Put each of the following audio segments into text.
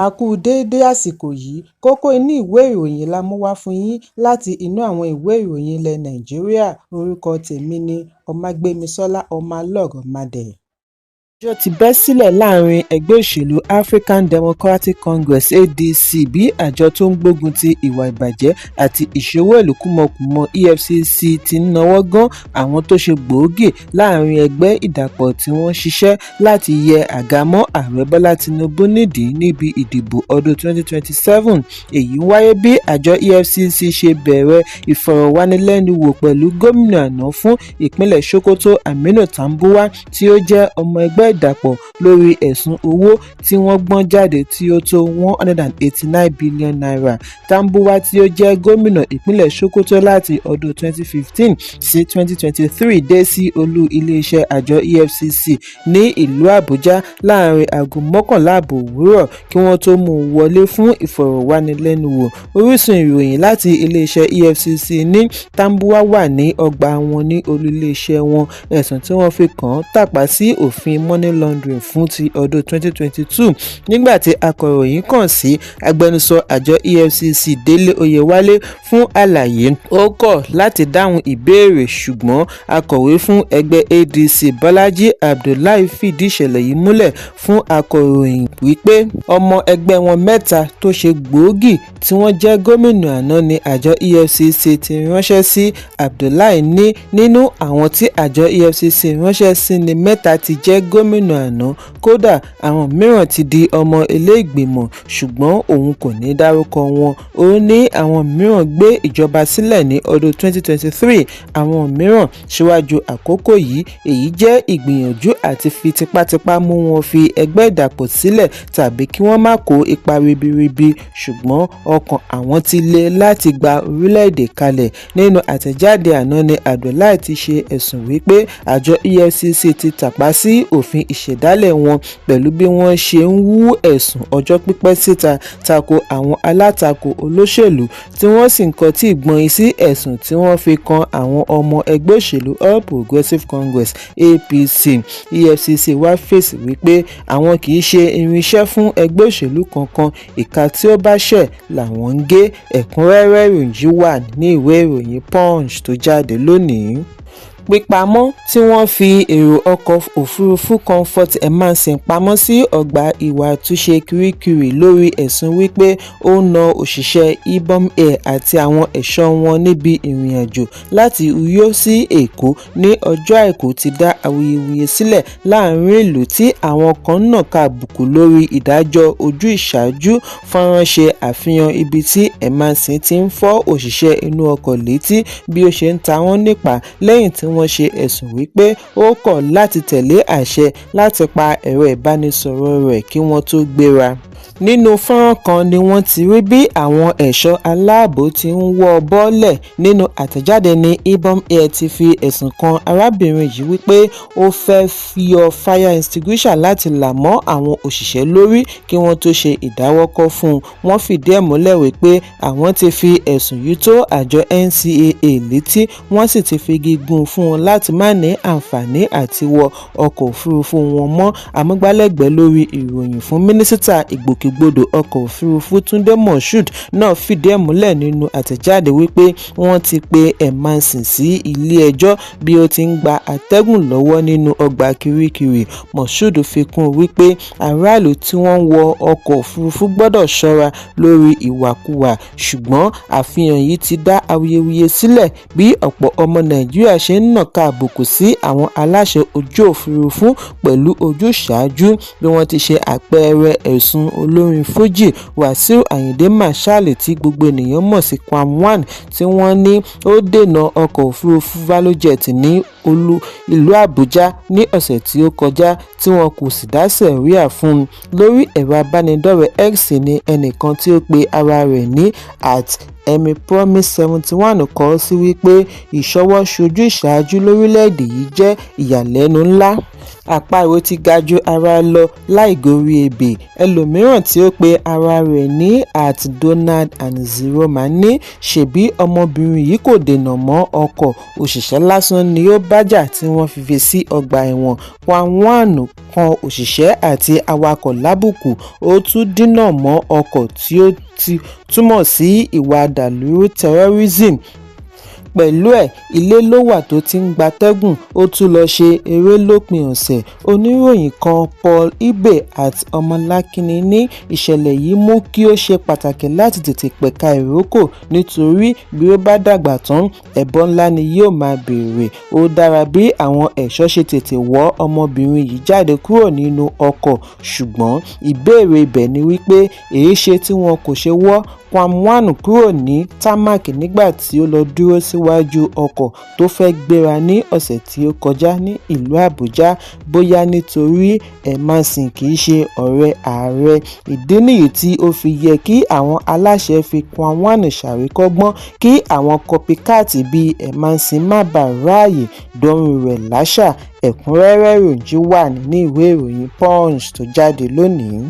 A kú déédé àsìkò yìí, kókó inú ìwé ìròyìn la mú wá fún yín láti inú àwọn ìwé ìròyìn ilẹ̀ Nàìjíríà. Orúkọ tèmi ni Ọmágbémisọ́lá Ọmọlọ́rọ̀mádẹ̀. Ìjọ ti bẹ́ sílẹ̀ láàrin ẹgbẹ́ òṣèlú African Democratic Congress (ADC) bí àjọ tó ń gbógun ti ìwà ìbàjẹ́ àti ìṣòwò ìlú kúmọkùmọ EFCC ti ń nawọ́ gán àwọn tó ṣe gbòógì láàrin ẹgbẹ́ ìdàpọ̀ tí wọ́n ṣiṣẹ́ láti yẹ àga mọ́ ààrẹ Bọ́lá Tinubu nídìí níbi ìdìbò ọdún 2027. Èyí wáyé bí àjọ EFCC ṣe bẹ̀rẹ̀ ìfọ̀rọ̀wánilẹ́nuwò pẹ̀lú gómìnà àná fún ìpínlẹ̀ Sokoto Aminu Tambuwa tí ó jẹ́ ọmọ ẹgbẹ́ ìdàpọ̀ lórí ẹ̀sùn owó tí wọ́n gbọ́n jáde tí ó tó 189 billion naira. Tambuwa tí ó jẹ́ gómìnà ìpínlẹ̀ Sokoto láti ọdún 2015 sí 2023 dé sí olú iléeṣẹ́ àjọ EFCC ní ìlú Àbújá láàrin aago 11 òwúrọ̀ kí wọ́n tó mú un wọlé fún ìfọ̀rọ̀wánilẹ́nuwò. Orísun ìròyìn láti iléeṣẹ́ EFCC ní Tambuwa wà ní ọgbà wọn ní olú iléeṣẹ́ wọn. Ẹ̀sùn tí wọ́n fi kàn án tàpá sí òfin money laundering fún ti ọdún 2022. Nígbà tí akọ̀ròyìn kàn sí agbẹnusọ àjọ EFCC Délé Oyèwálé fún àlàyé, ó kọ̀ láti dáhùn ìbéèrè, ṣùgbọ́n akọ̀wé fún ẹgbẹ́ ADC Bọ́lájí Abdullahi fìdí ìṣẹ̀lẹ̀ yìí múlẹ̀ fún akọ̀ròyìn wípé ọmọ ẹgbẹ́ wọn mẹ́ta tó ṣe gbòógì tí wọ́n jẹ́ gómìnà àná ni àjọ EFCC ti ránṣẹ́ sí Abdullahi. Nínú àwọn tí àjọ EFCC ránṣẹ́ sí ni mẹ́ta ti jẹ́ gómìnà àná, kódà àwọn mìíràn ti di ọmọ ilé ìgbìmọ̀, ṣùgbọ́n òun kò ní dárúkọ wọn. Ó ní àwọn mìíràn gbé ìjọba sílẹ̀ ní ọdún 2023, àwọn mìíràn síwájú àkókò yìí. Èyí jẹ́ ìgbìyànjú àti fi tipátipá mú wọn fi ẹgbẹ́ ìdàpọ̀ sílẹ̀ tàbí kí wọ́n má kó ipa ribiribi, ṣùgbọ́n ọkàn àwọn ti le láti gba orílẹ̀-èdè kalẹ̀. Nínú àtẹ̀jáde àná ni Abdullahi ti ṣe ẹ̀sùn wípé àjọ EFCC ti tàpá sí òfin ìṣẹ̀dálẹ̀ wọn pẹ̀lú bí wọ́n ṣe ń wú ẹ̀sùn ọjọ́ pípẹ́ síta tako àwọn alátakò olóṣèlú tí wọ́n sì ń kọtí ìgbọ̀nyìn sí ẹ̀sùn tí wọ́n fi kan àwọn ọmọ ẹgbẹ́ òṣèlú All Progressives Congress (APC). EFCC wá fèsì wípé àwọn kì í ṣe irinṣẹ́ fún ẹgbẹ́ òṣèlú kankan, ìka tí ó bá ṣẹ̀ làwọn ń gé. Ẹ̀kúnrẹ́rẹ́ ìròyìn yìí wà ní ìwé ìròyìn Punch tó jáde lónìí. Pípamọ́ tí wọ́n fi èrò ọkọ̀ òfurufú Comfort Emansin pamọ́ sí ọgbà ìwà àtúnṣe Kirikiri lórí ẹ̀sùn wípé ó na òṣìṣẹ́ Ibom Air àti àwọn ẹ̀ṣọ́ wọn níbi ìrìn-àjò láti Uyo sí Èkó ní ọjọ́ Àìkú ti dá awuyewuye sílẹ̀ láàrin ìlú tí àwọn kan nàka àbùkù lórí ìdájọ́ ojú ìṣáájú. Fọ́nrán ṣe àfihàn ibi tí Emansin ti ń fọ́ òṣìṣẹ́ inú ọkọ̀ létí bí ó ṣe ń ta wọ́n nípàá lẹ́yìn tí wọ́n ṣe ẹ̀sùn wípé ó kọ̀ láti tẹ̀lé àṣẹ láti pa ẹ̀rọ ìbánisọ̀rọ̀ rẹ̀ kí wọ́n tó gbéra. Nínú fọ́nrán kan ni wọ́n ti rí bí àwọn ẹ̀ṣọ́ aláàbò ti ń wọ́ bọ́lẹ̀. Nínú àtẹ̀jáde ní Ibom Air ti fi ẹ̀sùn kan arábìnrin yìí wípé ó fẹ́ yọ fire extinguisher láti là mọ́ àwọn òṣìṣẹ́ lórí kí wọ́n tó ṣe ìdáwọ́kọ̀ fún un. Wọ́n fìdí ẹ̀ múlẹ̀ wípé àwọn ti fi ẹ̀sùn yìí tó àjọ NCAA létí, wọ́n sì ti fi gígùn fún wọn láti má ní àǹfààní àti wọ ọkọ̀ òfurufú wọn mọ́. Amúgbálẹ́gbẹ̀ẹ́ lórí ìròyìn fún mínísítà ìgbòkègbodò ọkọ̀ òfurufú Túndé Moshood náà fìdí ẹ̀ múlẹ̀ nínú àtẹ̀jáde wípé wọ́n ti pe Emansin sí ilé ẹjọ́ bí ó ti ń gba àtẹ́gùn lọ́wọ́ nínú ọgbà Kirikiri. Moshood fi kún wípé aráàlú tí wọ́n wọ ọkọ̀ òfurufú gbọ́dọ̀ ṣọ́ra lórí ìwàkuwà, ṣùgbọ́n àfihàn yìí ti dá awuyewuye sílẹ̀ bí ọ̀pọ̀ ọmọ Nàìjíríà ṣe ń nàka àbùkù sí àwọn aláṣẹ ojú òfurufú pẹ̀lú ojúṣàájú bí wọ́n ti ṣe àpẹẹrẹ ẹ̀sùn olórin fújì Wasiu Ayinde Marshal tí gbogbo ènìyàn mọ̀ sí Kwam1 tí wọ́n ní ó dènà ọkọ̀ òfurufú Valojet ní ìlú Àbújá ní ọ̀sẹ̀ tí ó kọjá tí wọn kò sì dá sẹ̀ríà fún un. Lórí ẹ̀rọ abánidọ́rẹ̀ẹ́ X ni ẹnìkan tí ó pe ara rẹ̀ ní @EmiPromise71 kọ sí wípé ìṣọwọ́ṣojú ìṣáájú lórílẹ̀-èdè yìí jẹ́ ìyàlẹ́nu ńlá. àparò ti ga ju ara lọ láì gorí ebè. Ẹlòmíràn tí ó pe ara rẹ̀ ní @Donald_Zeroma ní ṣebí ọmọbìnrin yìí kò dènà mọ́ ọkọ̀, òṣìṣẹ́ lásán ni ó bájà tí wọ́n fi fi sí ọgbà ẹ̀wọ̀n. Kwan kan òṣìṣẹ́ àti awakọ̀ lábùkù, ó tún dínà mọ́ ọkọ̀ tí ó ti túmọ̀ sí ìwà dàlúrú terrorism. Pẹ̀lú ẹ̀, ilé ló wà tó ti ń gbatẹ́gùn, ó tún lọ ṣe eré lópin ọ̀sẹ̀. Oníròyìn kan Paul Ibe àti Ọmọlákinní ní ìṣẹ̀lẹ̀ yìí mú kí ó ṣe pàtàkì láti tètè pẹ̀ka ìrókò nítorí bí ó bá dàgbà tán, ẹbọ ńlá ni yóò máa béèrè. Ó dára bí àwọn ẹ̀ṣọ́ ṣe tètè wọ́ ọmọbìnrin yìí jáde kúrò nínú ọkọ̀, ṣùgbọ́n ìbéèrè ibẹ̀ ni wípé èéṣe tí wọn kò ṣe wọ́ Kwan kúrò ní támákì nígbà tí ó lọ dúró síwájú ọkọ̀ tó fẹ́ gbéra ní ọ̀sẹ̀ tí ó kọjá ní ìlú Àbújá, bóyá nítorí Emerson kì í ṣe ọ̀rẹ́ ààrẹ. Ìdí nìyí tí ó fi yẹ kí àwọn aláṣẹ fi Kwan ṣàríkọ́gbọ́n kí àwọn kọpíkáàtì bíi Emerson má bàa ráàyè dọrùn rẹ̀ láṣà. Ẹ̀kúnrẹ́rẹ́ ìròyìn wà nínú ìwé ìròyìn Punch tó jáde lónìí.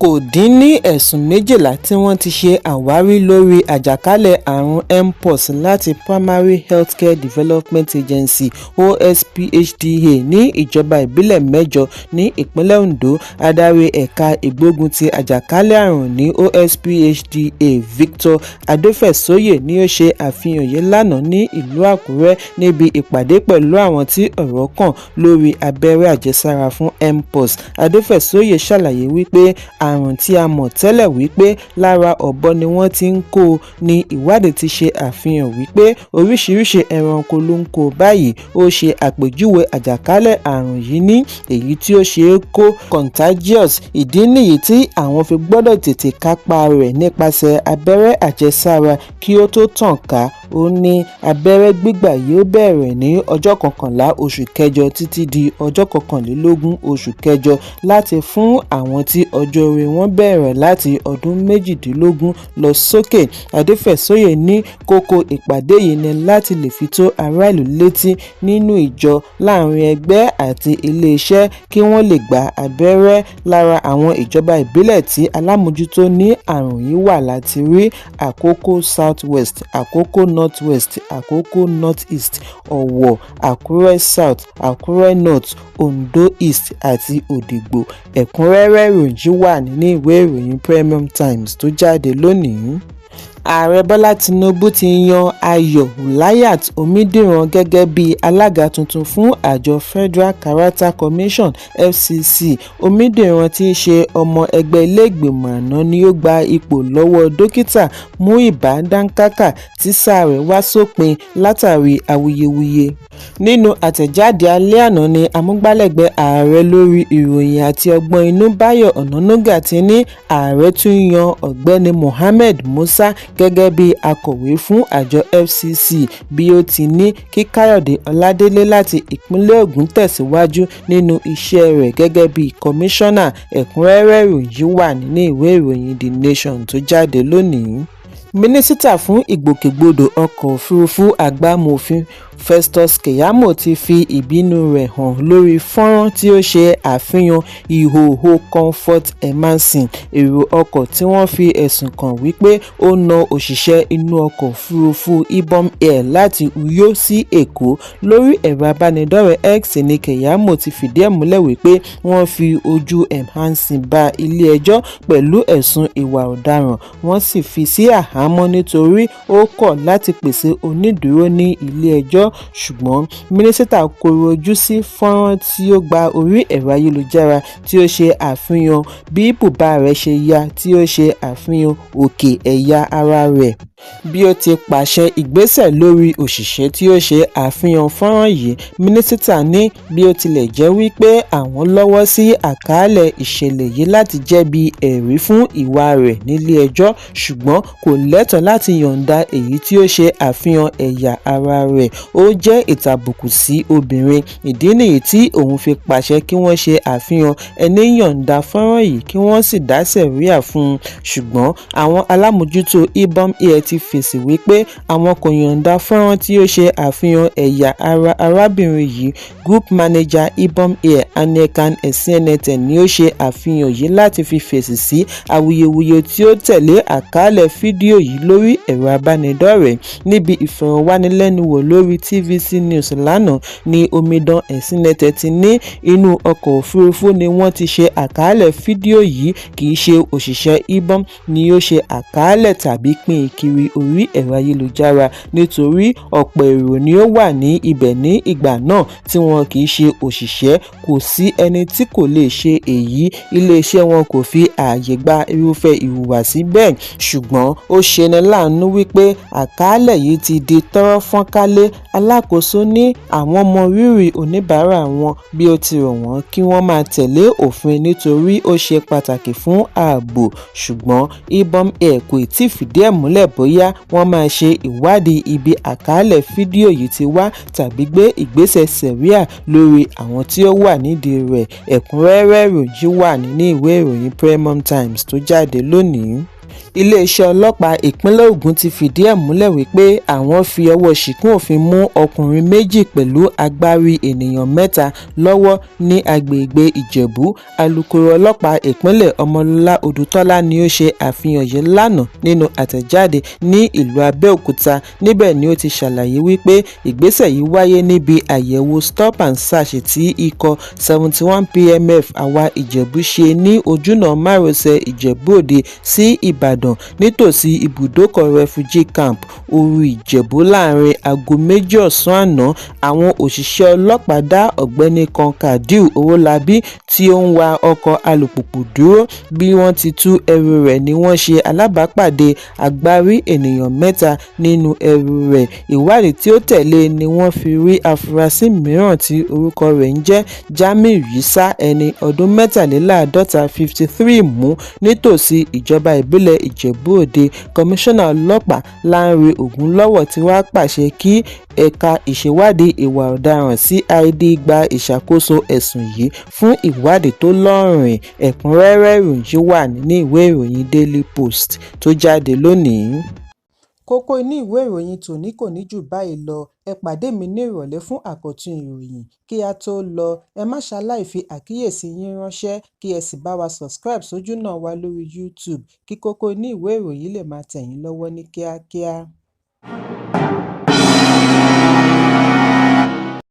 Kò dín ní ẹ̀sùn 12 tí wọ́n ti ṣe àwárí lórí àjàkálẹ̀ àrùn mpox láti Primary Healthcare Development Agency (OSPHDA) ní ìjọba ìbílẹ̀ 8 ní ìpínlẹ̀ Ondo. Adarí ẹ̀ka ìgbógunti àjàkálẹ̀ àrùn ní OSPHDA Victor Adéfẹ̀sóyè ni ó ṣe àfihàn yìí lánàá ní ìlú Àkúrẹ́ níbi ìpàdé pẹ̀lú àwọn tí ọ̀rọ̀ kàn lórí abẹ́rẹ́ àjẹsára fún mpox. Adéfẹ̀sóyè ṣàlàyé wípé àrùn tí a mọ̀ tẹ́lẹ̀ wípé lára ọ̀bọ ni wọ́n ti ń kó o, ní ìwádìí ti ṣe àfihàn wípé oríṣiríṣi ẹranko ló ń kó o báyìí. Ó ṣe àpèjúwe àjàkálẹ̀ àrùn yìí ní èyí tí ó ṣe é kó contagious. Ìdí nìyí tí àwọn fi gbọ́dọ̀ tètè kápá rẹ̀ nípasẹ̀ abẹ́rẹ́ àjẹsára kí ó tó tàn ká. Ó ní abẹ́rẹ́ gbígbà yóò bẹ̀rẹ̀ ní ọjọ́ 11 oṣù kẹjọ títí di ọjọ́ 21 oṣù kẹjọ láti fún àwọn tí ọjọ́ orí wọn bẹ̀rẹ̀ láti ọdún 18 lọ sókè. Adéfẹ̀sóyè ní kókó ìpàdé yìí ni láti lè fi tó ará ìlú létí nínú ìjọ, láàrin ẹgbẹ́ àti iléeṣẹ́ kí wọ́n lè gba abẹ́rẹ́. Lára àwọn ìjọba ìbílẹ̀ tí alámòjútó ní àrùn yìí wà láti rí Àkókó South West, Àkókó North West, Àkókó North East, Ọ̀wọ̀, Àkúrẹ́ South, Àkúrẹ́ North, Ondo East àti Òdìgbò. Ẹ̀kúnrẹ́rẹ́ ìròyìn wà nínú ìwé ìròyìn Premium Times tó jáde lónìí. Ààrẹ Bọ́lá Tinubu ti yan Ayọ̀ Ulayat Omídìran gẹ́gẹ́ bí alága tuntun fún àjọ Federal Character Commission (FCC). Omídìran tí í ṣe ọmọ ẹgbẹ́ ilé-ìgbìmọ̀ àná ni ó gba ipò lọ́wọ́ dókítà Muiba Dankaka tí sáà rẹ̀ wá sópin látàrí awuyewuye. Nínú àtẹ̀jáde alẹ́ àná ni amúgbálẹ́gbẹ̀ẹ́ ààrẹ lórí ìròyìn àti ọgbọ́n inú Báyọ̀ Ọ̀nànúgà ti ní ààrẹ tún yan ọ̀gbẹ́ni Mohammed Musa gẹ́gẹ́ bí akọ̀wé fún àjọ FCC, bí ó ti ní kí Káyọ̀dé Ọládélé láti ìpínlẹ̀ Ògùn tẹ̀síwájú nínú iṣẹ́ rẹ̀ gẹ́gẹ́ bí kọmíṣánná. Ẹ̀kúnrẹ́rẹ́ ìròyìn wà nínú ìwé ìròyìn The Nation tó jáde lónìí. Mínísítà fún ìgbòkègbodò ọkọ̀ òfurufú àgbàmọ̀fin Festus Keyamo ti fi ìbínú rẹ̀ hàn lórí fọ́nrán tí ó ṣe àfihàn ìhòòhò Comfort Emerson, èrò ọkọ̀ tí wọ́n fi ẹ̀sùn kàn wípé ó na òṣìṣẹ́ inú ọkọ̀ òfurufú Ibom Air láti Uyo sí Èkó. Lórí ẹ̀rọ abánidọ́rẹ̀ẹ́ X ni Keyamo ti fìdí ẹ̀ múlẹ̀ wípé wọ́n fi ojú Emerson bá ilé ẹjọ́ pẹ̀lú ẹ̀sùn ìwà ọ̀daràn, wọ́n sì fi sí àhámọ́ nítorí ó kọ̀ láti pèsè onídùúró ní ilé ẹjọ́. Ṣùgbọ́n mínísítà kọ̀rọ̀ ojú sí fọ́nrán tí ó gba orí ẹ̀rọ ayélujára tí ó ṣe àfihàn bí bùbá rẹ̀ ṣe ya, tí ó ṣe àfihàn òkè ẹ̀yà ara rẹ̀. Bí ó ti pàṣẹ ìgbésẹ̀ lórí òṣìṣẹ́ tí ó ṣe àfihàn fọ́nrán yìí, mínísítà ní bí ó tilẹ̀ jẹ́ wípé àwọn lọ́wọ́ sí àkàálẹ̀ ìṣẹ̀lẹ̀ yìí láti jẹ́ bí ẹ̀rí fún ìwà rẹ̀ nílé ẹjọ́, ṣùgbọ́n kò lẹ́tọ̀ọ́ láti yọ̀ǹda èyí tí ó ṣe àfihàn ẹ̀yà ara rẹ̀. Ó jẹ́ ìtàbùkù sí obìnrin. Ìdí nìyí tí òun fi pàṣẹ kí wọ́n ṣe àfihàn ẹni yọ̀ǹda fọ́nrán yìí kí wọ́n sì dá sẹ̀ríà fún un. Ṣùgbọ́n àwọn alámòjútó Ibom Air ti fèsì wípé àwọn kò yọ̀ǹda fọ́nrán tí ó ṣe àfihàn ẹ̀yà ara arábìnrin yìí. Group Manager Ibom Air Anekan Esienete ni ó ṣe àfihàn yìí láti fi fèsì sí awuyewuye tí ó tẹ̀lé àkàálẹ̀ fídíò yìí lórí ẹ̀rọ abánidọ́rẹ̀ẹ́. Níbi ìfọ̀rọ̀wánilẹ́nuwò lórí TVC News lánàá ni omidan Esienete ti ní inú ọkọ̀ òfurufú ni wọ́n ti ṣe àkàálẹ̀ fídíò yìí, kì í ṣe òṣìṣẹ́ Ibom ni ó ṣe àkàálẹ̀ tàbí pín kiri orí ẹ̀rọ ayélujára, nítorí ọ̀pọ̀ èrò ni ó wà ní ibẹ̀ ní ìgbà náà tí wọn kì í ṣe òṣìṣẹ́. Kò sí ẹni tí kò lè ṣe èyí. Iléeṣẹ́ wọn kò fi ààyè gba irúfẹ́ ìhùwàsí bẹ́ẹ̀. Ṣùgbọ́n ó ṣeni láàánú wípé àkàálẹ̀ yìí ti di tọ́rọ́ fọ́n kálé. Alákòóso ní àwọn mọ rírì oníbàárà wọn bí ó ti rọ̀ wọ́n kí wọ́n máa tẹ̀lé òfin nítorí ó ṣe pàtàkì fún ààbò. Ṣùgbọ́n Ibom Air kò tí ì fìdí ẹ̀ múlẹ̀ bóyá wọ́n máa ṣe ìwádìí ibi àkàálẹ̀ fídíò yìí ti wá tàbí gbé ìgbésẹ̀ sẹ̀ríà lórí àwọn tí ó wà nídìí rẹ̀. Ẹ̀kúnrẹ́rẹ́ ìròyìn wà nínú ìwé ìròyìn Premium Times tó jáde lónìí. Iléeṣẹ́ ọlọ́pàá ìpínlẹ̀ Ogun ti fìdí ẹ̀ múlẹ̀ wípé àwọn fi ọwọ́ ṣìkún òfin mú ọkùnrin méjì pẹ̀lú agbárí ènìyàn mẹ́ta lọ́wọ́ ní agbègbè Ìjẹ̀bú. Alukoro ọlọ́pàá ìpínlẹ̀ Ọmọlọ́lá Odùtọ́lá ni ó ṣe àfihàn yìí lánàá nínú àtẹ̀jáde ní ìlú Abẹ́òkúta. Níbẹ̀ ni ó ti ṣàlàyé wípé ìgbésẹ̀ yìí wáyé níbi àyẹ̀wò stop and search tí ikọ̀ 71 PMF àwa Ìjẹ̀bú ṣe ní ojúnà márosẹ̀ Ìjẹ̀bú Òde sí Ìbàdàn nítòsí ibùdókọ̀ refugee camp Òru Ìjẹ̀bú láàrin aago 2 ọ̀sán àná. Àwọn òṣìṣẹ́ ọlọ́pàá dá ọ̀gbẹ́ni kan Kadiu Owólabí tí ó ń wa ọkọ̀ alùpùpù dúró. Bí wọ́n ti tú ẹrù rẹ̀ ni wọ́n ṣe alábàápàdé agbárí ènìyàn mẹ́ta nínú ẹrù rẹ̀. Ìwádìí tí ó tẹ̀lé ni wọ́n fi rí afurasí mìíràn tí orúkọ rẹ̀ ń jẹ́ Jamiu Yisa ẹni ọdún 53 53 mú nítòsí ìjọba ìbílẹ̀ Ìjẹ̀bú Òde. Kọmíṣánná ọlọ́pàá Lánrè Ògúnlọ́wọ̀ ti wá pàṣẹ kí ẹ̀ka ìṣèwádìí ìwà ọ̀daràn CID gba ìṣàkóso ẹ̀sùn yìí fún ìwádìí tó lọ́rìn. Ẹ̀kúnrẹ́rẹ́ ìròyìn wà nínú ìwé ìròyìn Daily Post tó jáde lónìí. Kókó inú ìwé ìròyìn tòní kò ní jù báyìí lọ. Ẹ pàdé mi ní ìrọ̀lẹ́ fún àkọ́tún ìròyìn. Kí a tó lọ, ẹ má ṣaláì fi àkíyèsí yín ránṣẹ́ kí ẹ sì bá wa subscribe sójú náà wa lórí YouTube kí Kókó inú ìwé ìròyìn lè máa tẹ̀ yín lọ́wọ́ ní kíákíá.